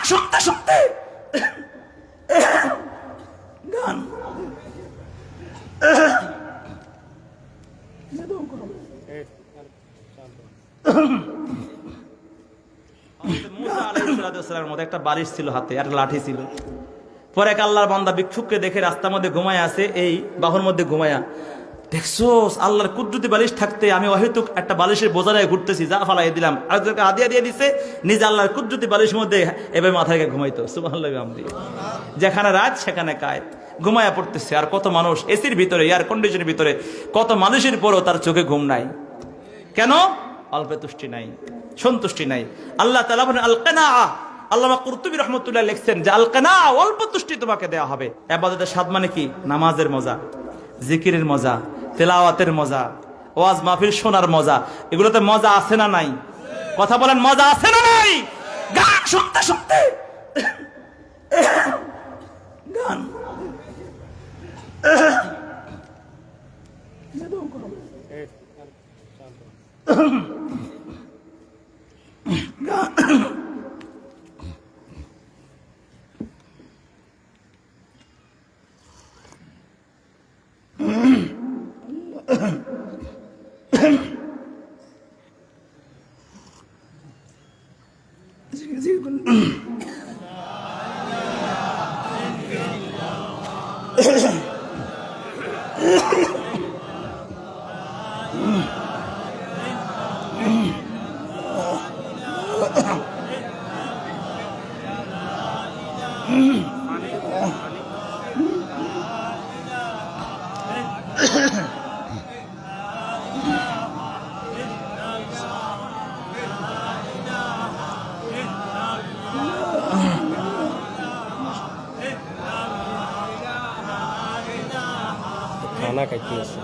শুনতে শুনতে গান মুসা আলাইহিস সালামের মধ্যে একটা বালিশ ছিল হাতে, আর লাঠি ছিল। পরে এক আল্লাহর বান্দা ভিক্ষুককে দেখে রাস্তার মধ্যে ঘুমায় আছে, এই বাহুর মধ্যে ঘুমায়া, দেখছো আল্লাহর কুদরতি বালিশ থাকতে আমি অহেতুক একটা বালিশের বোঝায় ঘুরতেছি, যা ফালাই দিলাম, আরেকজনকে হাদিয়া দিয়ে দিছে, নিজে আল্লাহর কুদরতি বালিশের মধ্যে এভাবে মাথায় ঘুমাইতো। সুবহানাল্লাহ। যেখানে রাত সেখানে কায়, ঘুমায়া পড়তেছে। আর কত মানুষ এসির ভিতরে, এয়ার কন্ডিশনের ভিতরে, কত মানুষের পরও তার চোখে ঘুম নাই। কেন? অল্পে তুষ্টি নাই, সন্তুষ্টি নাই। আল্লাহ তাআলা বলেন আল কানাআ। আল্লামা কুরতুবী রাহমাতুল্লাহ লিখছেন যে আল কানাআ, অল্প তুষ্টি তোমাকে দেওয়া হবে। ইবাদতের স্বাদ মানে কি? নামাজের মজা, জিকিরের মজা, তেলাওয়াতের মজা, ওয়াজ মাহফিল শোনার মজা। এগুলোতে মজা আছে না নাই? কথা বলেন, মজা আছে না নাই? গান শুনতে শুনতে গান খানা খাইতে আছে।